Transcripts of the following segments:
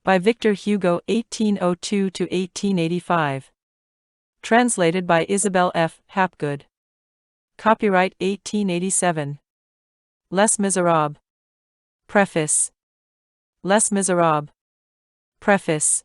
By Victor Hugo 1802–1885. Translated by Isabel F. Hapgood. Copyright 1887. Les Misérables. Preface. Les Misérables. Preface.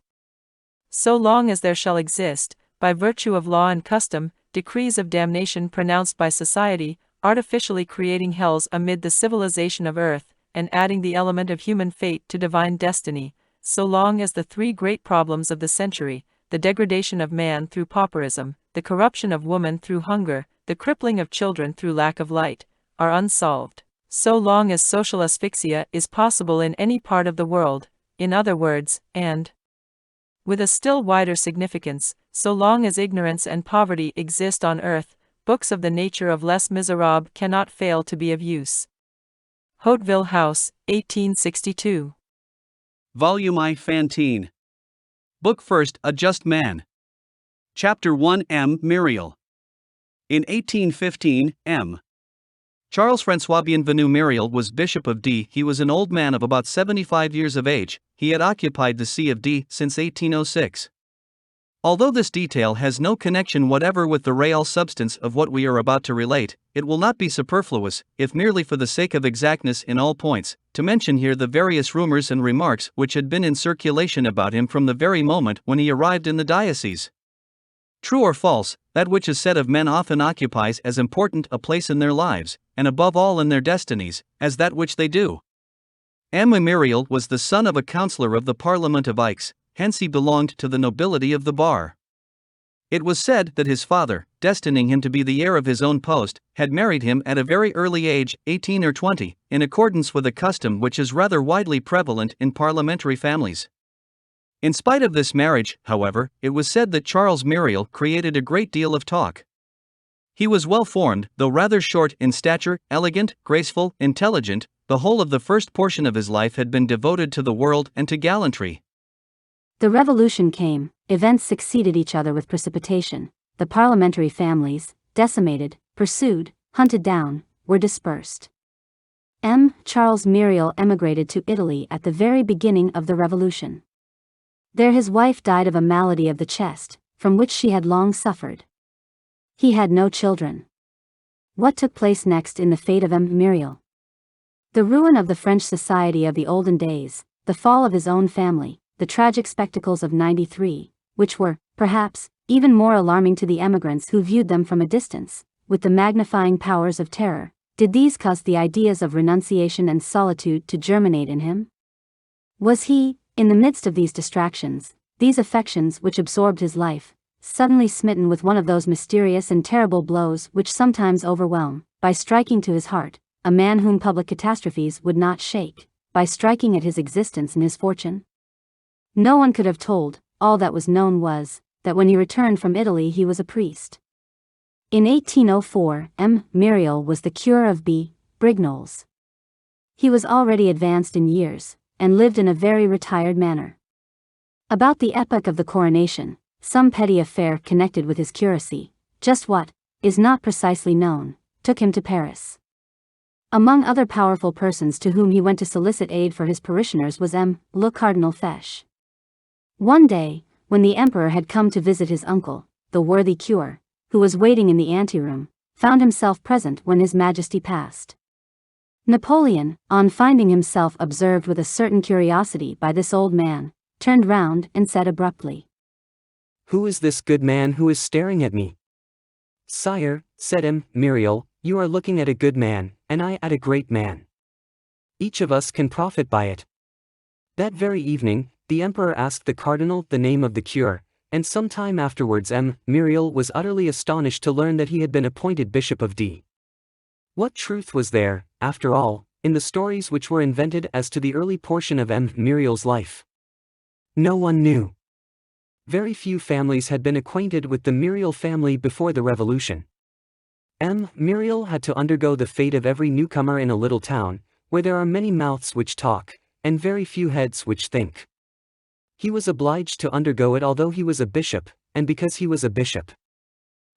So long as there shall exist, by virtue of law and custom, decrees of damnation pronounced by society, artificially creating hells amid the civilization of earth, and adding the element of human fate to divine destiny, so long as the three great problems of the century, the degradation of man through pauperism, the corruption of woman through hunger, the crippling of children through lack of light, are unsolved, so long as social asphyxia is possible in any part of the world, in other words, and with a still wider significance, so long as ignorance and poverty exist on earth, books of the nature of Les Misérables cannot fail to be of use. Hauteville House, 1862. Volume I Fantine. Book First, A Just Man. Chapter 1 M Muriel. In 1815, M. Charles François Bienvenu Muriel was Bishop of D. He was an old man of about 75 years of age. He had occupied the See of D since 1806. Although this detail has no connection whatever with the real substance of what we are about to relate, it will not be superfluous, if merely for the sake of exactness in all points, to mention here the various rumors and remarks which had been in circulation about him from the very moment when he arrived in the diocese. True or false, that which is said of men often occupies as important a place in their lives, and above all in their destinies, as that which they do. M Muriel was the son of a councillor of the Parliament of Aix, hence he belonged to the nobility of the bar. It was said that his father, destining him to be the heir of his own post, had married him at a very early age, 18 or 20, in accordance with a custom which is rather widely prevalent in parliamentary families. In spite of this marriage, however, it was said that Charles Muriel created a great deal of talk. He was well formed, though rather short in stature, elegant, graceful, intelligent. The whole of the first portion of his life had been devoted to the world and to gallantry. The revolution came, events succeeded each other with precipitation, the parliamentary families, decimated, pursued, hunted down, were dispersed. Charles Muriel emigrated to Italy at the very beginning of the revolution. There his wife died of a malady of the chest, from which she had long suffered. He had no children. What took place next in the fate of Muriel? The ruin of the French society of the olden days, the fall of his own family, the tragic spectacles of '93, which were, perhaps, even more alarming to the emigrants who viewed them from a distance, with the magnifying powers of terror, did these cause the ideas of renunciation and solitude to germinate in him? Was he, in the midst of these distractions, these affections which absorbed his life, suddenly smitten with one of those mysterious and terrible blows which sometimes overwhelm, by striking to his heart, a man whom public catastrophes would not shake, by striking at his existence and his fortune? No one could have told. All that was known was, that when he returned from Italy he was a priest. In 1804, Muriel was the curé of B. Brignoles. He was already advanced in years, and lived in a very retired manner. About the epoch of the coronation, some petty affair connected with his curacy, just what, is not precisely known, took him to Paris. Among other powerful persons to whom he went to solicit aid for his parishioners was le Cardinal Fesch. One day, when the emperor had come to visit his uncle, the worthy curé, who was waiting in the anteroom, found himself present when his majesty passed. Napoleon, on finding himself observed with a certain curiosity by this old man, turned round and said abruptly, "Who is this good man who is staring at me?" "Sire," said Muriel, "you are looking at a good man, and I at a great man. Each of us can profit by it." That very evening, the emperor asked the cardinal the name of the curé, and some time afterwards Muriel was utterly astonished to learn that he had been appointed Bishop of D. What truth was there, after all, in the stories which were invented as to the early portion of Muriel's life? No one knew. Very few families had been acquainted with the Muriel family before the revolution. Muriel had to undergo the fate of every newcomer in a little town, where there are many mouths which talk, and very few heads which think. He was obliged to undergo it although he was a bishop, and because he was a bishop.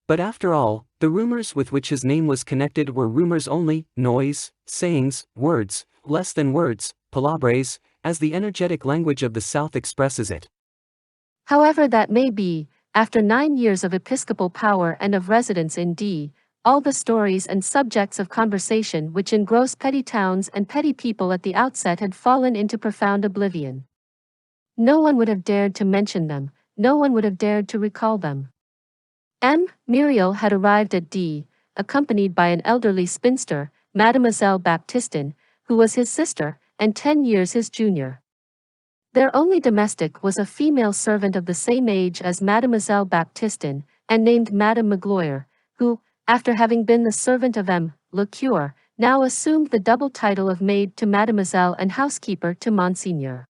But after all, the rumors with which his name was connected were rumors only, noise, sayings, words, less than words, palabres, as the energetic language of the South expresses it. However that may be, after 9 years of episcopal power and of residence in D, all the stories and subjects of conversation which engross petty towns and petty people at the outset had fallen into profound oblivion. No one would have dared to mention them, no one would have dared to recall them. M. Muriel had arrived at D, accompanied by an elderly spinster, Mademoiselle Baptistin, who was his sister, and 10 years his junior. Their only domestic was a female servant of the same age as Mademoiselle Baptistin, and named Madame Magloire, who, after having been the servant of M. le Cure, now assumed the double title of maid to Mademoiselle and housekeeper to Monseigneur.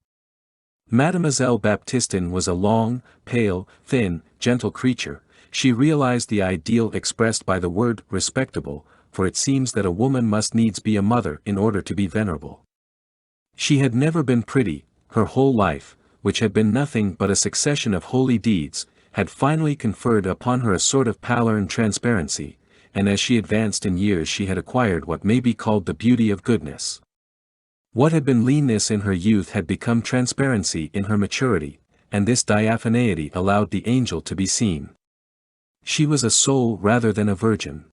Mademoiselle Baptistin was a long, pale, thin, gentle creature. She realized the ideal expressed by the word respectable, for it seems that a woman must needs be a mother in order to be venerable. She had never been pretty, her whole life, which had been nothing but a succession of holy deeds, had finally conferred upon her a sort of pallor and transparency, and as she advanced in years she had acquired what may be called the beauty of goodness. What had been leanness in her youth had become transparency in her maturity, and this diaphaneity allowed the angel to be seen. She was a soul rather than a virgin.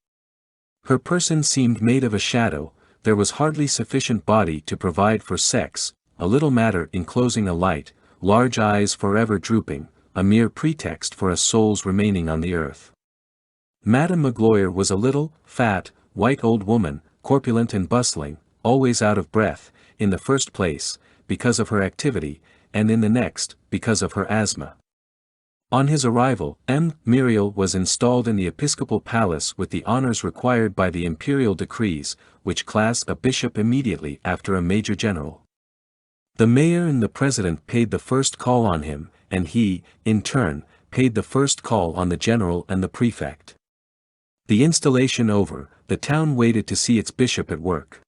Her person seemed made of a shadow, there was hardly sufficient body to provide for sex, a little matter enclosing a light, large eyes forever drooping, a mere pretext for a soul's remaining on the earth. Madame Magloire was a little, fat, white old woman, corpulent and bustling, always out of breath, in the first place, because of her activity, and in the next, because of her asthma. On his arrival, M. Muriel was installed in the episcopal palace with the honors required by the imperial decrees, which class a bishop immediately after a major general. The mayor and the president paid the first call on him, and he, in turn, paid the first call on the general and the prefect. The installation over, the town waited to see its bishop at work.